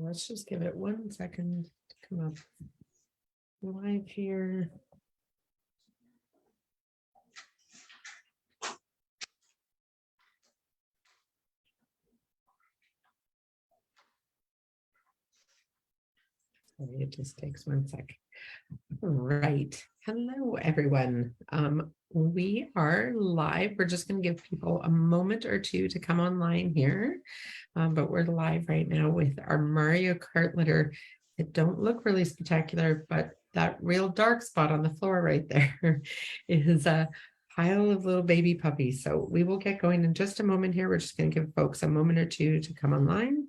Let's just give it 1 second to come up live here. Sorry, it just takes 1 sec. Right. Hello, everyone. We are live. We're just going to give people a moment or two to come online here. But we're live right now with our Mario Kart litter. It don't look really spectacular, but that real dark spot on the floor right there is a pile of little baby puppies. So we will get going in just a moment here. We're just going to give folks a moment or two to come online.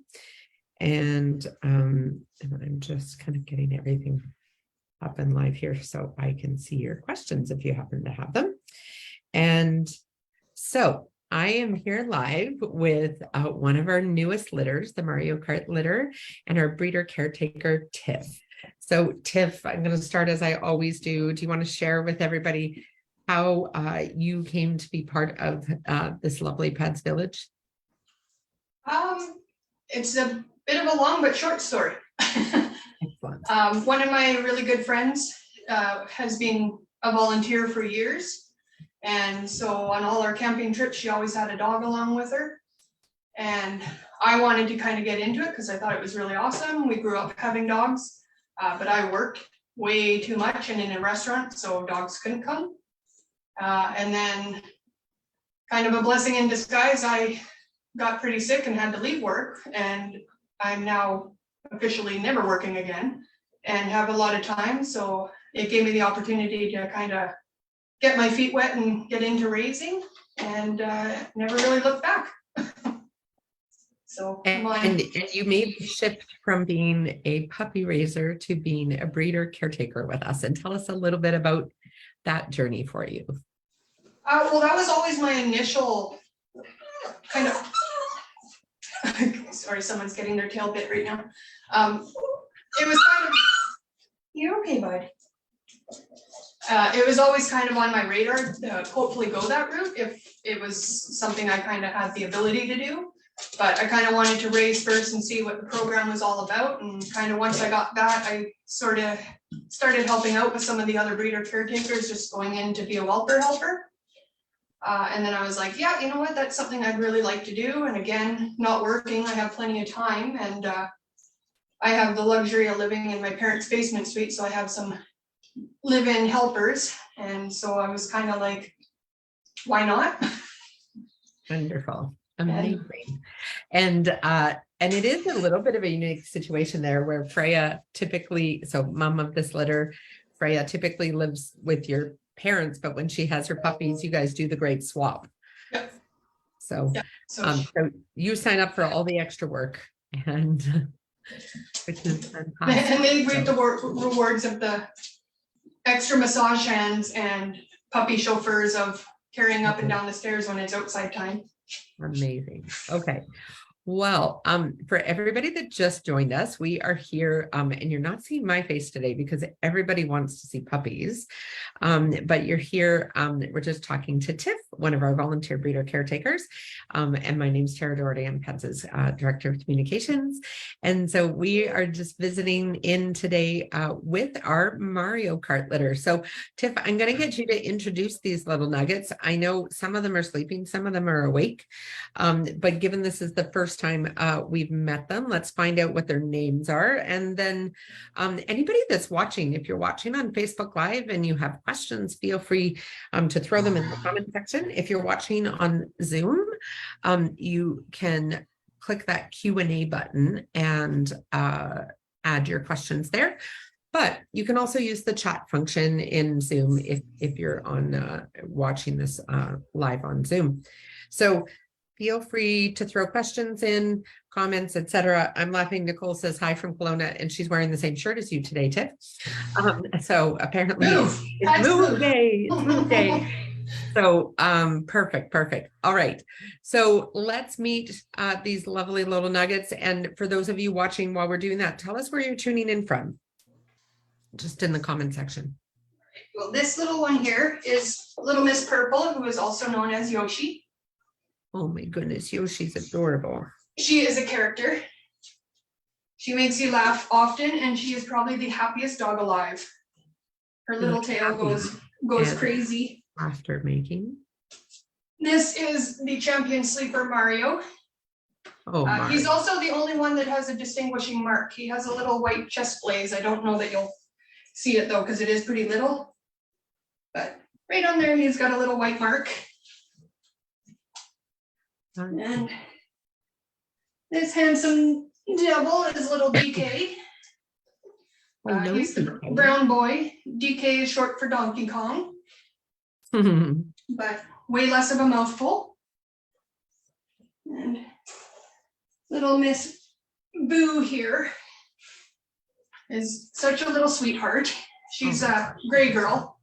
And I'm just kind of getting everything up and live here so I can see your questions if you happen to have them. And so I am here live with one of our newest litters, the Mario Kart litter, and our breeder caretaker, Tiff. So Tiff, I'm going to start as I always do. Do you want to share with everybody how you came to be part of this lovely PADS village? It's a bit of a long but short story. One of my really good friends has been a volunteer for years. And so on all our camping trips, she always had a dog along with her. And I wanted to kind of get into it because I thought it was really awesome. We grew up having dogs, but I worked way too much and in a restaurant, so dogs couldn't come. And then kind of a blessing in disguise, I got pretty sick and had to leave work. And I'm now officially never working again and have a lot of time. So it gave me the opportunity to kind of get my feet wet and get into raising, and never really looked back. So and you made the shift from being a puppy raiser to being a breeder caretaker with us, and tell us a little bit about that journey for you. Well, that was always my initial kind of sorry, someone's getting their tail bit right now. It was kind of, you're okay, bud. It was always kind of on my radar to hopefully go that route if it was something I kind of had the ability to do. But I kind of wanted to raise first and see what the program was all about. And kind of once I got that, I sort of started helping out with some of the other breeder caretakers, just going in to be a welfare helper. And then I was like, yeah, you know what, that's something I'd really like to do. And again, not working, I have plenty of time. And I have the luxury of living in my parents' basement suite, so I have some live-in helpers. And so I was kind of like, why not? Wonderful. Amazing. And it is a little bit of a unique situation there where Freya typically, so mom of this litter, Freya typically lives with your parents, but when she has her puppies, you guys do the great swap. Yep. So, yep. So you sign up for all the extra work, and which is fantastic. And they reap the rewards of the extra massage hands and puppy chauffeurs of carrying up and down the stairs when it's outside time. Amazing. Okay. Well, for everybody that just joined us, we are here, and you're not seeing my face today because everybody wants to see puppies, but you're here, we're just talking to Tiff, one of our volunteer breeder caretakers, and my name's Tara Doherty, I'm PADS's Director of Communications, and so we are just visiting in today with our Mario Kart litter. So Tiff, I'm going to get you to introduce these little nuggets. I know some of them are sleeping, some of them are awake, but given this is the first time we've met them, let's find out what their names are. And then anybody that's watching, if you're watching on Facebook Live and you have questions, feel free to throw them in the comment section. If you're watching on Zoom, you can click that Q&A button and add your questions there. But you can also use the chat function in Zoom if you're on watching this live on Zoom. So feel free to throw questions in, comments, etc. I'm laughing. Nicole says hi from Kelowna, and she's wearing the same shirt as you today, Tiff. So apparently it's move day. It's move day. So perfect. All right. So let's meet these lovely little nuggets. And for those of you watching while we're doing that, tell us where you're tuning in from. Just in the comment section. Well, this little one here is Little Miss Purple, who is also known as Yoshi. Oh my goodness, Yoshi's adorable. She is a character. She makes you laugh often, and she is probably the happiest dog alive. Her little tail goes crazy. After making. This is the champion sleeper, Mario. Oh, he's also the only one that has a distinguishing mark. He has a little white chest blaze. I don't know that you'll see it though, because it is pretty little. But right on there, he's got a little white mark. And this handsome devil is little DK. He's the brown boy. DK is short for Donkey Kong. But way less of a mouthful. And little Miss Boo here is such a little sweetheart. She's a gray girl.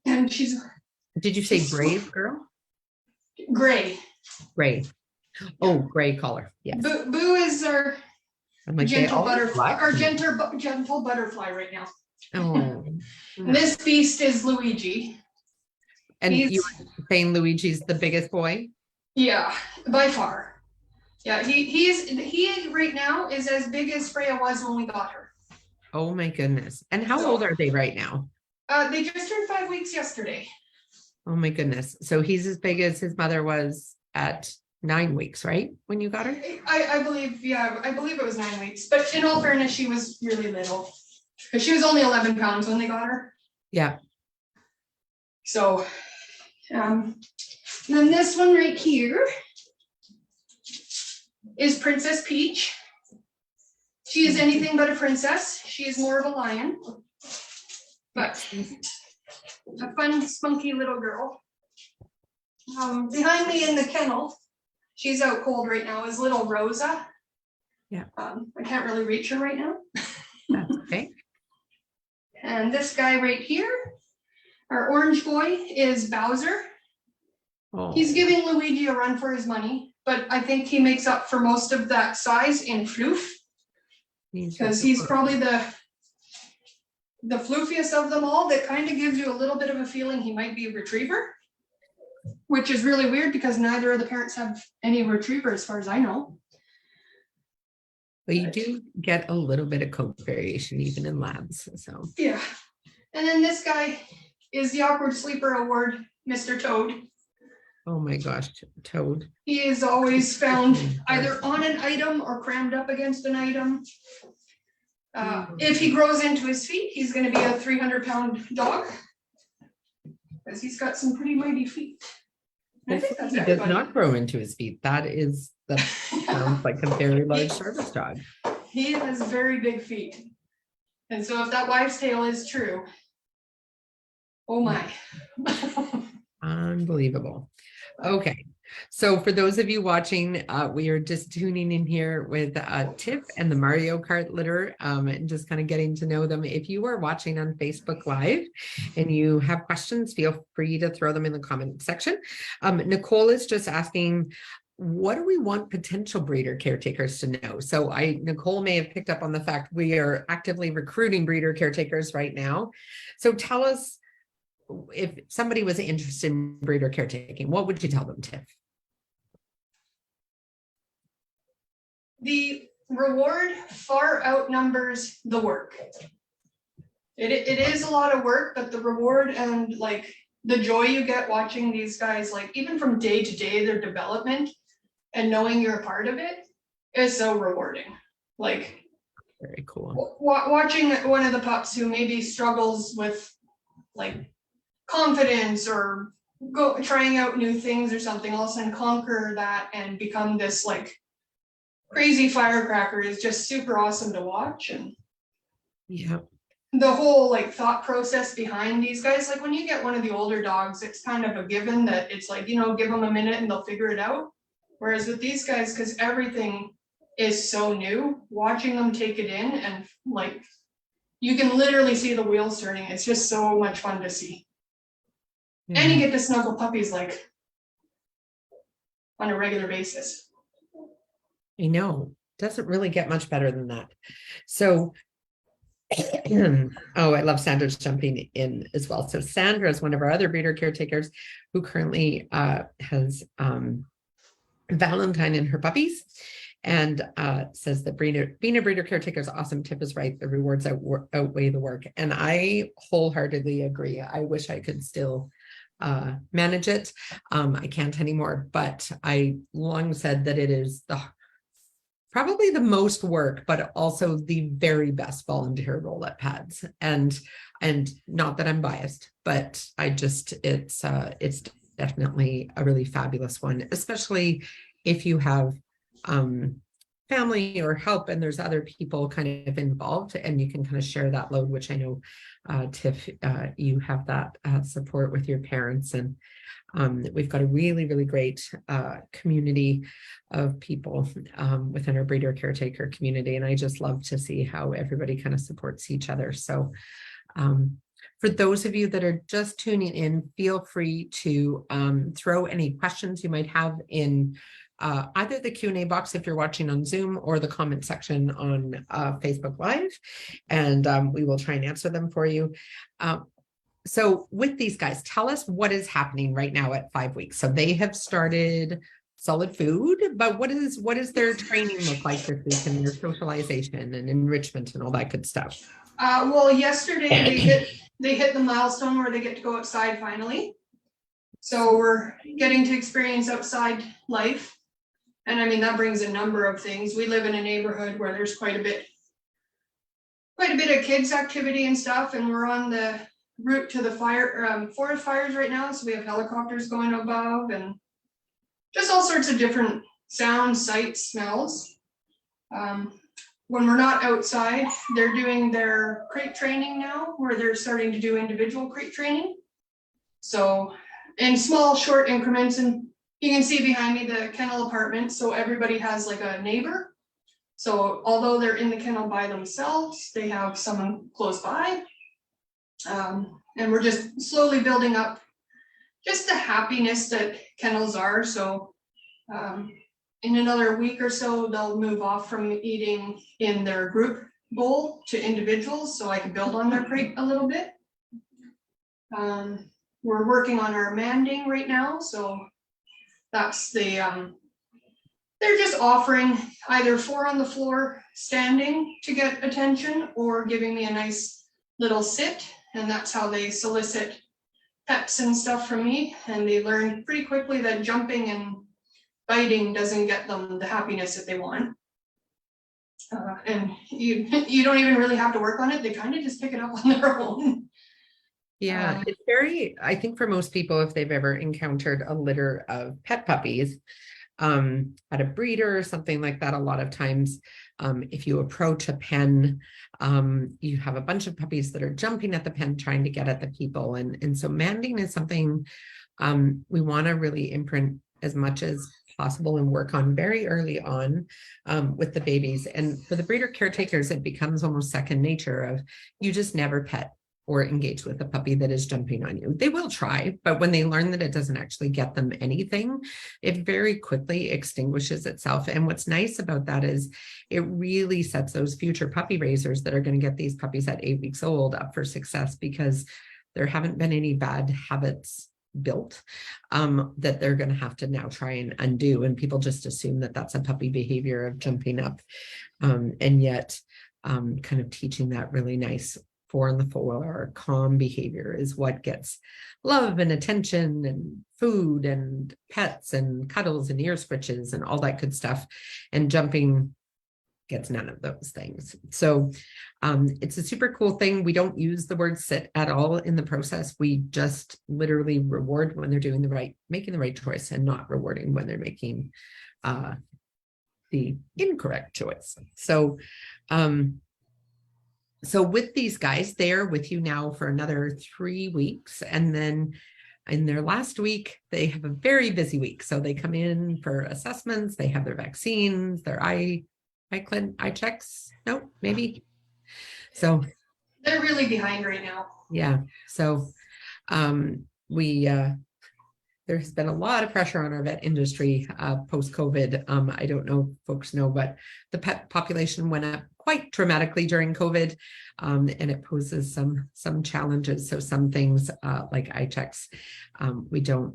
And she's... Did you say brave girl? Gray. Gray. Oh, gray color. Yes. Boo is our gentle butterfly, black. gentle butterfly right now. Oh. This beast is Luigi. And you were saying Luigi's the biggest boy? Yeah, by far. Yeah, he right now is as big as Freya was when we got her. Oh my goodness. And how old are they right now? They just turned 5 weeks yesterday. Oh my goodness. So he's as big as his mother was at 9 weeks, right? When you got her? I believe it was 9 weeks. But in all fairness, she was really little. Because she was only 11 pounds when they got her. Yeah. So, then this one right here is Princess Peach. She is anything but a princess. She is more of a lion. But a fun, spunky little girl. Behind me in the kennel, she's out cold right now, is little Rosa. Yeah. I can't really reach her right now. That's okay. And this guy right here, our orange boy, is Bowser. Oh. He's giving Luigi a run for his money, but I think he makes up for most of that size in floof. Because he's probably the floofiest of them all. That kind of gives you a little bit of a feeling he might be a retriever, which is really weird because neither of the parents have any retriever as far as I know. But you do get a little bit of coat variation even in labs. So yeah. And then this guy is the Awkward Sleeper Award, Mr. Toad. Oh my gosh, Toad. He is always found either on an item or crammed up against an item. If he grows into his feet, he's going to be a 300-pound dog because he's got some pretty mighty feet. I think he does not grow into his feet. That sounds like a very large service dog. He has very big feet. And so if that wives' tale is true, oh my. Unbelievable. Okay. So for those of you watching, we are just tuning in here with Tiff and the Mario Kart Litter and just kind of getting to know them. If you are watching on Facebook Live and you have questions, feel free to throw them in the comment section. Nicole is just asking, what do we want potential breeder caretakers to know? So Nicole may have picked up on the fact we are actively recruiting breeder caretakers right now. So tell us, if somebody was interested in breeder caretaking, what would you tell them, Tiff? The reward far outnumbers the work. It is a lot of work, but the reward and like the joy you get watching these guys, like even from day to day, their development and knowing you're a part of it is so rewarding. Like very cool. Watching one of the pups who maybe struggles with like confidence or trying out new things or something, all of a sudden conquer that and become this like crazy firecracker is just super awesome to watch. And yeah, the whole like thought process behind these guys, like when you get one of the older dogs, it's kind of a given that it's like, give them a minute and they'll figure it out. Whereas with these guys, because everything is so new, watching them take it in and like you can literally see the wheels turning. It's just so much fun to see. Yeah. And you get to snuggle puppies like on a regular basis. I know, doesn't really get much better than that. So, oh, I love Sandra's jumping in as well. So Sandra is one of our other breeder caretakers who currently has Valentine and her puppies. and says that being a breeder caretaker is awesome. Tip is right. The rewards outweigh the work. And I wholeheartedly agree. I wish I could still manage it. I can't anymore, but I long said that it is probably the most work, but also the very best volunteer role at PADS. And not that I'm biased, but I just, it's definitely a really fabulous one, especially if you have family or help and there's other people kind of involved and you can kind of share that load, which I know, Tiff, you have that support with your parents, and we've got a really, really great community of people within our breeder caretaker community. And I just love to see how everybody kind of supports each other. So for those of you that are just tuning in, feel free to throw any questions you might have in either the Q&A box if you're watching on Zoom or the comment section on Facebook Live, and we will try and answer them for you. So with these guys, tell us what is happening right now at 5 weeks. So they have started solid food, but what is their training look like this week and their socialization and enrichment and all that good stuff? Well, yesterday they hit the milestone where they get to go outside finally. So we're getting to experience outside life. And I mean, that brings a number of things. We live in a neighborhood where there's quite a bit of kids activity and stuff. And we're on the route to the forest fires right now. So we have helicopters going above and just all sorts of different sounds, sights, smells. When we're not outside, they're doing their crate training now, where they're starting to do individual crate training. So in small, short increments, and you can see behind me the kennel apartment. So everybody has like a neighbor. So although they're in the kennel by themselves, they have someone close by. And we're just slowly building up just the happiness that kennels are. So in another week or so, they'll move off from eating in their group bowl to individuals, so I can build on their crate a little bit. We're working on our manding right now, so that's the they're just offering either 4 on the floor standing to get attention or giving me a nice little sit, and that's how they solicit pets and stuff from me. And they learn pretty quickly that jumping and biting doesn't get them the happiness that they want. And you don't even really have to work on it. They kind of just pick it up on their own. Yeah, it's very, I think for most people, if they've ever encountered a litter of pet puppies at a breeder or something like that, a lot of times if you approach a pen, you have a bunch of puppies that are jumping at the pen trying to get at the people. And so manding is something we want to really imprint as much as possible and work on very early on with the babies. And for the breeder caretakers, it becomes almost second nature of you just never pet or engage with a puppy that is jumping on you. They will try, but when they learn that it doesn't actually get them anything, it very quickly extinguishes itself. And what's nice about that is it really sets those future puppy raisers that are going to get these puppies at 8 weeks old up for success, because there haven't been any bad habits built that they're going to have to now try and undo. And people just assume that that's a puppy behavior of jumping up. And yet kind of teaching that really nice 4 on the floor calm behavior is what gets love and attention and food and pets and cuddles and ear switches and all that good stuff. And jumping gets none of those things. So it's a super cool thing. We don't use the word sit at all in the process. We just literally reward when they're doing making the right choice, and not rewarding when they're making the incorrect choice. So so with these guys, they're with you now for another 3 weeks. And then in their last week, they have a very busy week. So they come in for assessments, they have their vaccines, their eye checks. No, maybe. So They're really behind right now. yeah. So there's been a lot of pressure on our vet industry post-COVID. I don't know if folks know, but the pet population went up quite dramatically during COVID, and it poses some challenges. So some things like eye checks,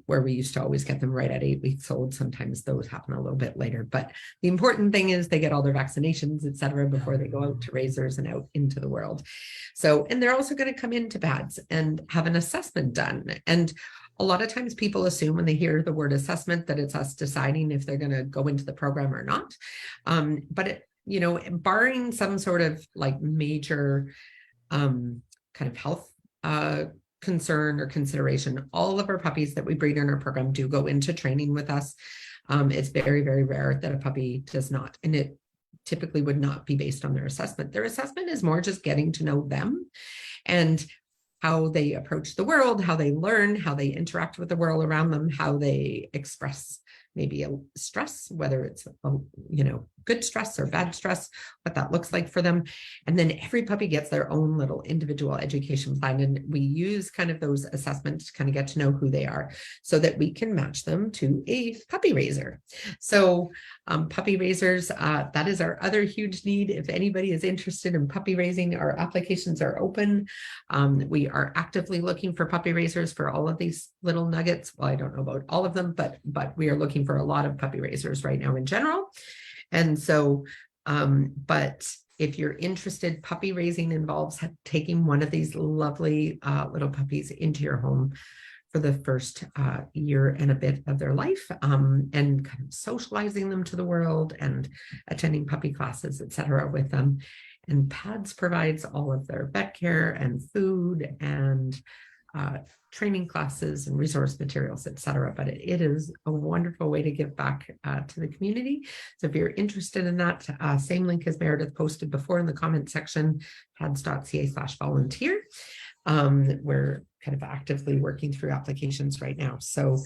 where we used to always get them right at 8 weeks old. Sometimes those happen a little bit later. But the important thing is they get all their vaccinations, et cetera, before they go out to raisers and out into the world. So, and they're also going to come into PADS and have an assessment done. And a lot of times people assume when they hear the word assessment that it's us deciding if they're going to go into the program or not. But it, barring some sort of like major kind of health concern or consideration, all of our puppies that we breed in our program do go into training with us. It's very, very rare that a puppy does not, and it typically would not be based on their assessment. Their assessment is more just getting to know them and how they approach the world, how they learn, how they interact with the world around them, how they express maybe a stress, whether it's good stress or bad stress, what that looks like for them. And then every puppy gets their own little individual education plan. And we use kind of those assessments to kind of get to know who they are so that we can match them to a puppy raiser. So puppy raisers, that is our other huge need. If anybody is interested in puppy raising, our applications are open. We are actively looking for puppy raisers for all of these little nuggets. Well, I don't know about all of them, but we are looking for a lot of puppy raisers right now in general. And so, but if you're interested, puppy raising involves taking one of these lovely little puppies into your home for the first year and a bit of their life, and kind of socializing them to the world and attending puppy classes, et cetera, with them. And PADS provides all of their vet care and food and training classes and resource materials, et cetera. But it is a wonderful way to give back to the community. So if you're interested in that, same link as Meredith posted before in the comment section, pads.ca/volunteer. We're kind of actively working through applications right now. So,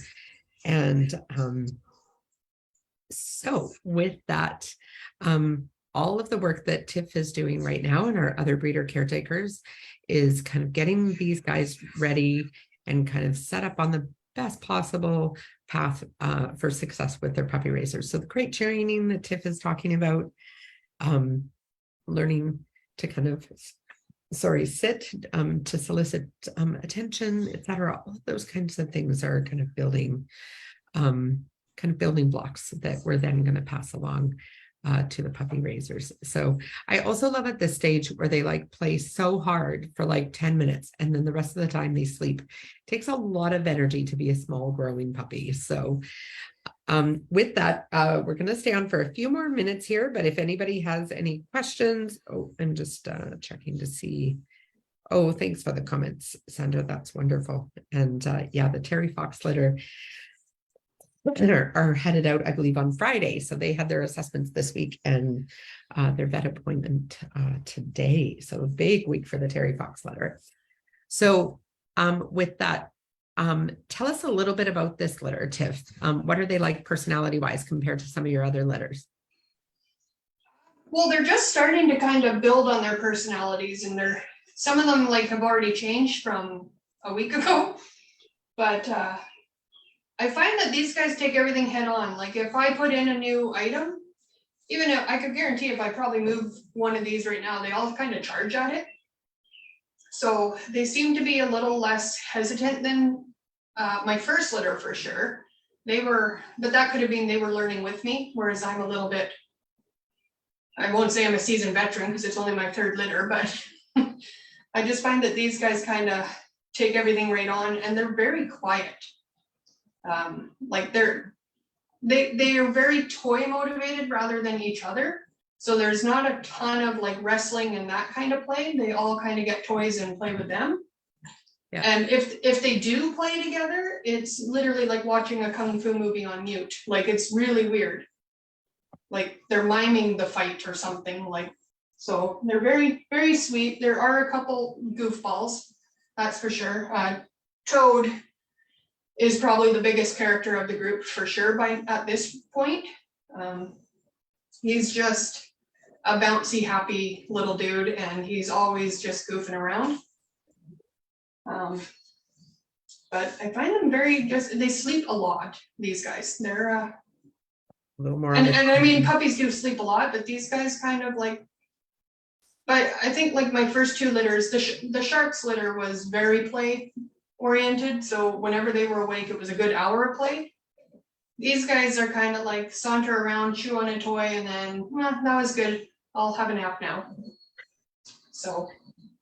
and so with that, all of the work that Tiff is doing right now and our other breeder caretakers is kind of getting these guys ready and kind of set up on the best possible path for success with their puppy raisers. So the crate training that Tiff is talking about, learning to kind of, sit to solicit attention, et cetera. All of those kinds of things are kind of building blocks that we're then going to pass along to the puppy raisers. So I also love at this stage where they like play so hard for like 10 minutes and then the rest of the time they sleep. It takes a lot of energy to be a small growing puppy. So with that, we're going to stay on for a few more minutes here, but if anybody has any questions, I'm just checking to see. Oh, thanks for the comments, Sandra. That's wonderful. And yeah, the Terry Fox litter are headed out, I believe, on Friday. So they had their assessments this week and their vet appointment today. So a big week for the Terry Fox litter. So with that, tell us a little bit about this litter, Tiff. What are they like personality-wise compared to some of your other litters? Well, they're just starting to kind of build on their personalities, and some of them like have already changed from a week ago. But I find that these guys take everything head on. Like if I put in a new item, even if I could guarantee if I probably move one of these right now, they all kind of charge at it. So they seem to be a little less hesitant than my first litter for sure. But that could have been they were learning with me, whereas I'm a little bit, I won't say I'm a seasoned veteran because it's only my third litter, but I just find that these guys kind of take everything right on and they're very quiet. Like they are very toy motivated rather than each other. So there's not a ton of like wrestling and that kind of play. They all kind of get toys and play with them. Yeah. And if they do play together, it's literally like watching a kung fu movie on mute. Like it's really weird. Like they're miming the fight or something like, so they're very, very sweet. There are a couple goofballs, that's for sure. Toad is probably the biggest character of the group for sure at this point. He's just a bouncy, happy little dude, and he's always just goofing around. But I find them they sleep a lot, these guys. They're, A little more on and I mean, puppies do sleep a lot, but these guys kind of like, but I think like my first 2 litters, the Sharks litter was very play oriented. So whenever they were awake, it was a good hour of play. These guys are kind of like saunter around, chew on a toy, and then, that was good. I'll have a nap now. So.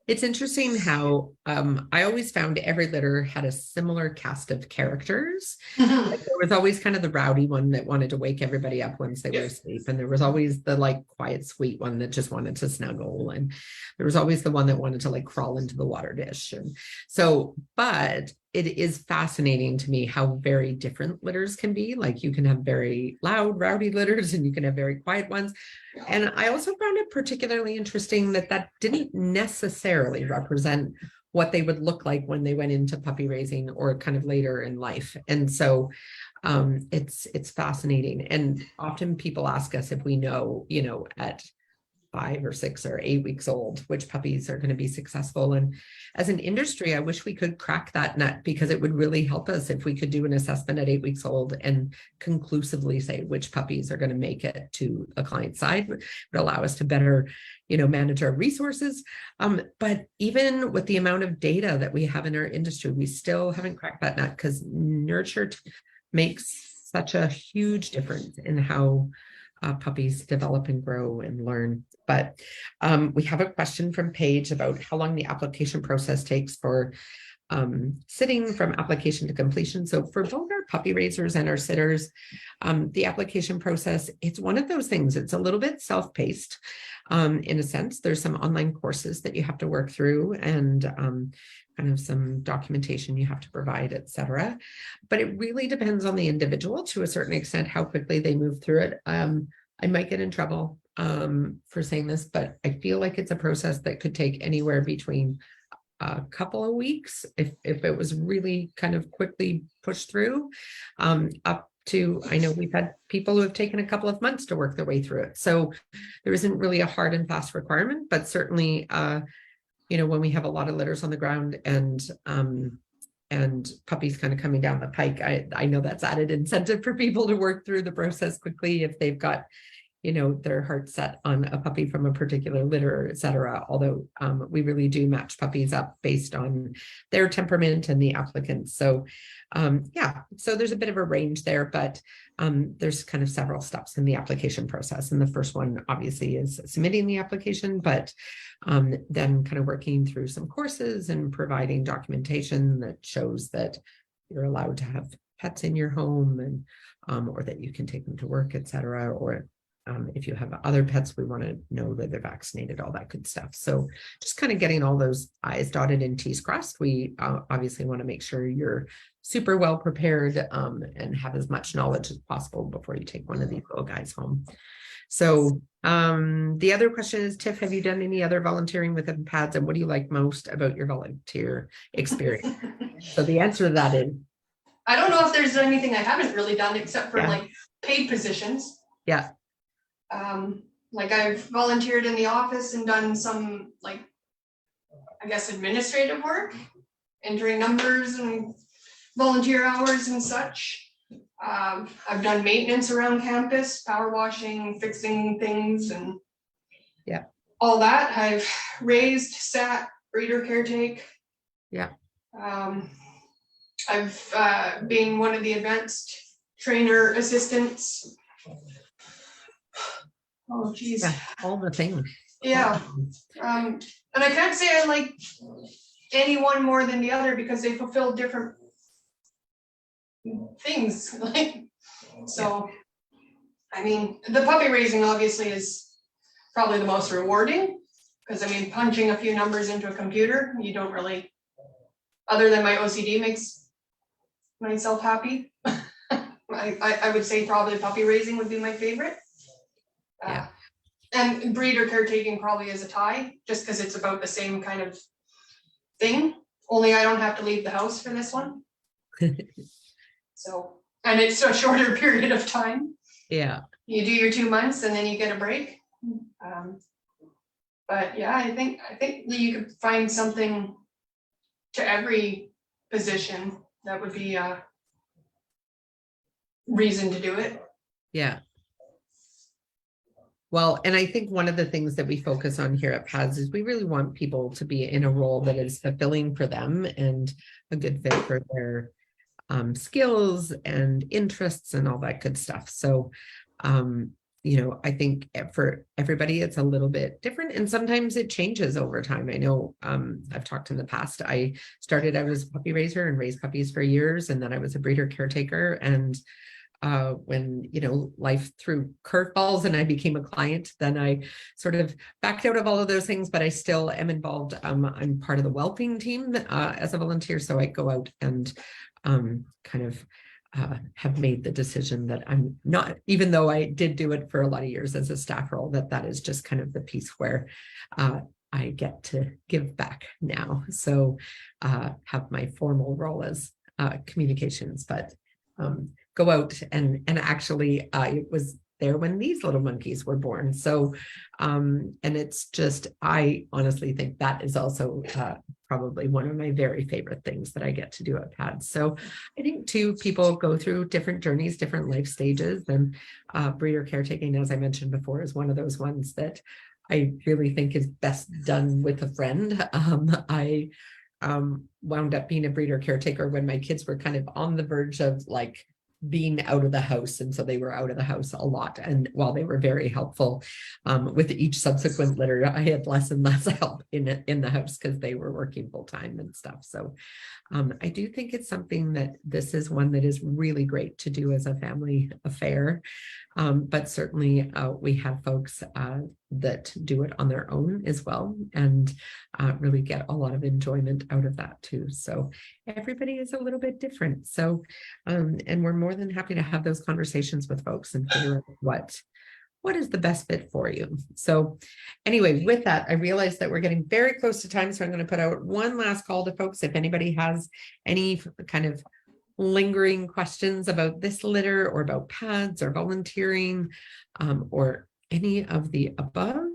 It's interesting how I always found every litter had a similar cast of characters. Like there was always kind of the rowdy one that wanted to wake everybody up once they were asleep. And there was always the like quiet, sweet one that just wanted to snuggle. And there was always the one that wanted to like crawl into the water dish. And so, but it is fascinating to me how very different litters can be. Like you can have very loud, rowdy litters and you can have very quiet ones. And I also found it particularly interesting that didn't necessarily represent what they would look like when they went into puppy raising or kind of later in life. And so it's fascinating. And often people ask us if we know, at 5 or 6 or 8 weeks old, which puppies are going to be successful. And as an industry, I wish we could crack that nut, because it would really help us if we could do an assessment at 8 weeks old and conclusively say which puppies are going to make it to a client side. It would allow us to better, manage our resources. But even with the amount of data that we have in our industry, we still haven't cracked that nut, because nurture makes such a huge difference in how puppies develop and grow and learn. But we have a question from Paige about how long the application process takes for sitting from application to completion. So for both our puppy raisers and our sitters, the application process, it's one of those things. It's a little bit self-paced in a sense. There's some online courses that you have to work through, and kind of some documentation you have to provide, etc. But it really depends on the individual to a certain extent, how quickly they move through it. I might get in trouble for saying this, but I feel like it's a process that could take anywhere between a couple of weeks if it was really kind of quickly pushed through, up to, I know we've had people who have taken a couple of months to work their way through it. So there isn't really a hard and fast requirement, but certainly when we have a lot of litters on the ground and puppies kind of coming down the pike, I know that's added incentive for people to work through the process quickly if they've got, their heart set on a puppy from a particular litter, et cetera. Although we really do match puppies up based on their temperament and the applicants. So so there's a bit of a range there, but there's kind of several steps in the application process. And the first one obviously is submitting the application, but then kind of working through some courses and providing documentation that shows that you're allowed to have pets in your home, and or that you can take them to work, et cetera. Or if you have other pets, we want to know that they're vaccinated, all that good stuff. So just kind of getting all those I's dotted and T's crossed. We obviously want to make sure you're super well prepared and have as much knowledge as possible before you take one of these little guys home. So the other question is, Tiff, have you done any other volunteering within PADS, and what do you like most about your volunteer experience? So the answer to that is, I don't know if there's anything I haven't really done except for like paid positions. Yeah. Like I've volunteered in the office and done some like, I guess, administrative work, entering numbers and volunteer hours and such. I've done maintenance around campus, power washing, fixing things, and all that. I've raised, sat, breeder caretake. Yeah. I've been one of the advanced trainer assistants. Oh geez. Yeah, all the things. Yeah. And I can't say I like any one more than the other because they fulfill different things. Like, so I mean, the puppy raising obviously is probably the most rewarding, because I mean, punching a few numbers into a computer, you don't really, other than my OCD makes myself happy. I would say probably puppy raising would be my favorite. And breeder caretaking probably is a tie, just because it's about the same kind of thing, only I don't have to leave the house for this one. So, and it's a shorter period of time. Yeah. You do your 2 months and then you get a break. But yeah, I think that you could find something to every position. that would be a reason to do it. Yeah. Well, and I think one of the things that we focus on here at PADS is we really want people to be in a role that is fulfilling for them and a good fit for their skills and interests and all that good stuff. So, you know, I think for everybody, it's a little bit different, and sometimes it changes over time. I know I've talked in the past, I started out as a puppy raiser and raised puppies for years, and then I was a breeder caretaker. And when, you know, life threw curveballs and I became a client, then I sort of backed out of all of those things, but I still am involved. I'm part of the whelping team as a volunteer. So I go out and kind of have made the decision that I'm not, even though I did do it for a lot of years as a staff role, that is just kind of the piece where I get to give back now. So have my formal role as communications, but go out and actually it was there when these little monkeys were born. So and it's just, I honestly think that is also probably one of my very favorite things that I get to do at PADS. So I think too, people go through different journeys, different life stages, and breeder caretaking, as I mentioned before, is one of those ones that I really think is best done with a friend. I wound up being a breeder caretaker when my kids were kind of on the verge of like being out of the house, and so they were out of the house a lot, and while they were very helpful with each subsequent litter, I had less and less help in the house because they were working full-time and stuff. So I do think it's something that this is one that is really great to do as a family affair, but certainly we have folks that do it on their own as well, and really get a lot of enjoyment out of that too. So everybody is a little bit different. So and we're more than happy to have those conversations with folks and figure out what is the best fit for you. So anyway, with that, I realize that we're getting very close to time, so I'm going to put out one last call to folks. If anybody has any kind of lingering questions about this litter or about PADS or volunteering or any of the above,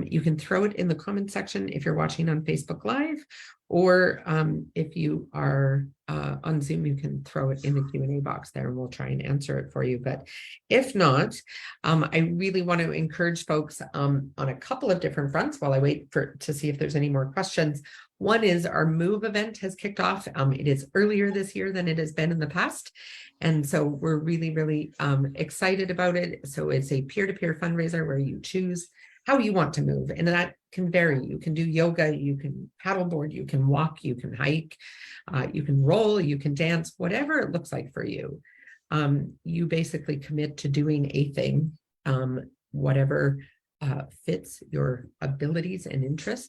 you can throw it in the comment section if you're watching on Facebook Live, or if you are on Zoom, you can throw it in the Q&A box there and we'll try and answer it for you. But if not, I really want to encourage folks on a couple of different fronts while I wait to see if there's any more questions. One is our Move event has kicked off. It is earlier this year than it has been in the past. And so we're really, really excited about it. So it's a peer-to-peer fundraiser where you choose how you want to move. And that can vary. You can do yoga, you can paddleboard, you can walk, you can hike, you can roll, you can dance, whatever it looks like for you. You basically commit to doing a thing, whatever fits your abilities and interests.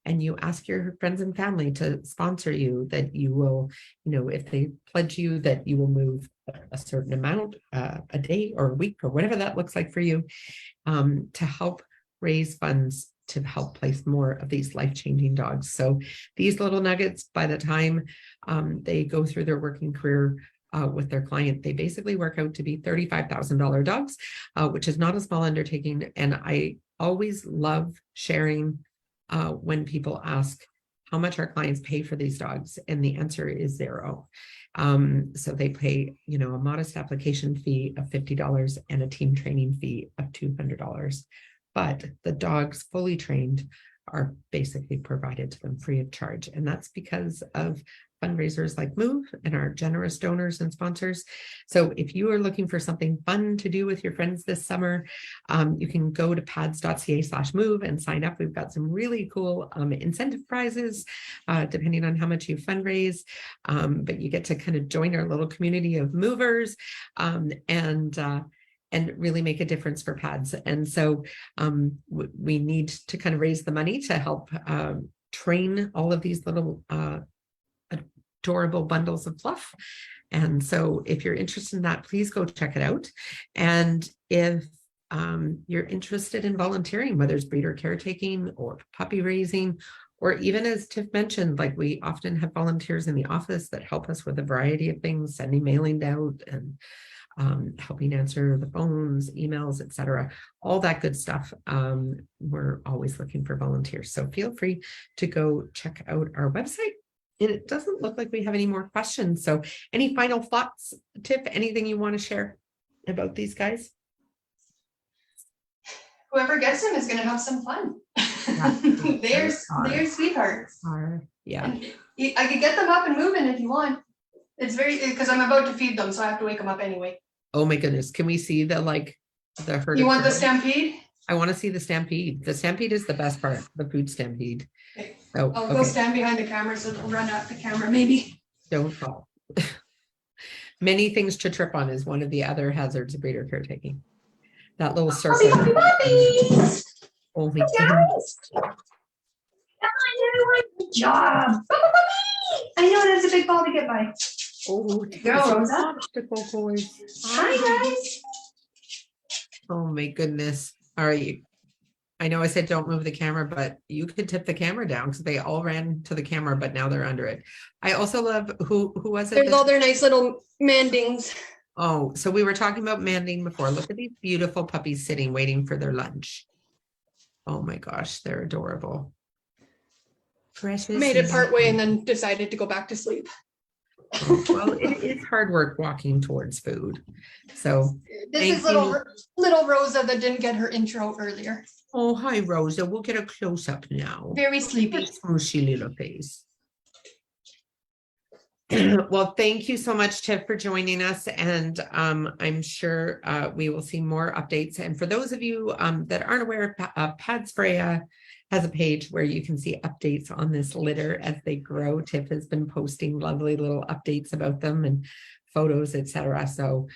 And you ask your friends and family to sponsor you, that you will, you know, if they pledge you that you will move a certain amount a day or a week or whatever that looks like for you, to help raise funds to help place more of these life-changing dogs. So these little nuggets, by the time they go through their working career with their client, they basically work out to be $35,000 dogs, which is not a small undertaking. And I always love sharing when people ask how much our clients pay for these dogs, and the answer is zero. So they pay, you know, a modest application fee of $50 and a team training fee of $200. But the dogs fully trained are basically provided to them free of charge. And that's because of fundraisers like Move and our generous donors and sponsors. So if you are looking for something fun to do with your friends this summer, you can go to pads.ca/move and sign up. We've got some really cool incentive prizes, depending on how much you fundraise. But you get to kind of join our little community of movers and really make a difference for PADS. And so we need to kind of raise the money to help train all of these little adorable bundles of fluff. And so if you're interested in that, please go check it out. And if you're interested in volunteering, whether it's breeder caretaking or puppy raising, or even as Tiff mentioned, like we often have volunteers in the office that help us with a variety of things, sending mailing out and helping answer the phones, emails, etc., all that good stuff. We're always looking for volunteers. So feel free to go check out our website it doesn't look like we have any more questions. So any final thoughts, Tiff, anything you want to share about these guys? Whoever gets them is gonna have some fun. Yeah. They're sweethearts. Yeah. And I could get them up and moving if you want. It's because I'm about to feed them, so I have to wake them up anyway. Oh my goodness. Can we see the herd? You of want the turkeys? stampede? I want to see the stampede. The stampede is the best part, the food stampede. Okay. Oh, I'll go okay. stand behind the camera so they'll run out the camera maybe. Don't fall. Many things to trip on is one of the other hazards of breeder caretaking. That little circle. Puppies! Oh my Yes! goodness. Good job. I know that's a big ball to get by. Oh, Go, Rosa. obstacle course. Hi, guys. Oh my goodness. All right. I know I said don't move the camera, but you could tip the camera down because they all ran to the camera, but now they're under it. I also love who was it? There's all their nice little mandings. Oh, so we were talking about manding before. Look at these beautiful puppies sitting, waiting for their lunch. Oh my gosh, they're adorable. Precious. Made it part way and then decided to go back to sleep. Oh, well, it is hard work walking towards food. So This is little Rosa that didn't get her intro earlier. oh, hi, Rosa. We'll get a close up now. Very sleepy. Smooshy little face. Well, thank you so much, Tiff, for joining us. And I'm sure we will see more updates. And for those of you that aren't aware, PADS Freya has a page where you can see updates on this litter as they grow. Tiff has been posting lovely little updates about them and photos, etc. So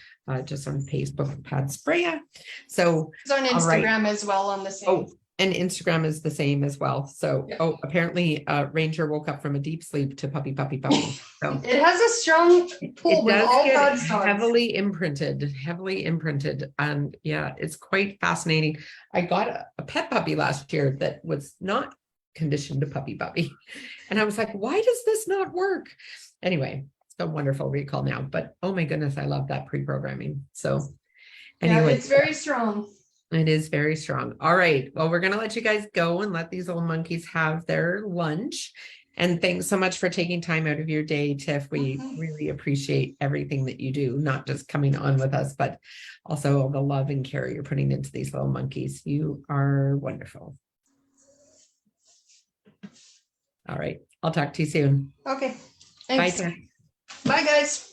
just on Facebook, PADS Freya. So It's on Instagram as well on the same. oh, and Instagram is the same as well. So Yeah. oh, apparently Ranger woke up from a deep sleep to puppy. So It has a strong pull it with does all get PADS dogs. heavily imprinted. And yeah, it's quite fascinating. I got a pet puppy last year that was not conditioned to puppy. And I was like, why does this not work? Anyway, it's a wonderful recall now, but oh my goodness, I love that pre-programming. So anyway, Yeah, it's very strong. it is very strong. All right. Well, we're going to let you guys go and let these little monkeys have their lunch. And thanks so much for taking time out of your day, Tiff. We really appreciate everything that you do, not just coming on with us, but also all the love and care you're putting into these little monkeys. You are wonderful. All right. I'll talk to you soon. Okay. Bye, Thanks. Tiff. Bye, guys.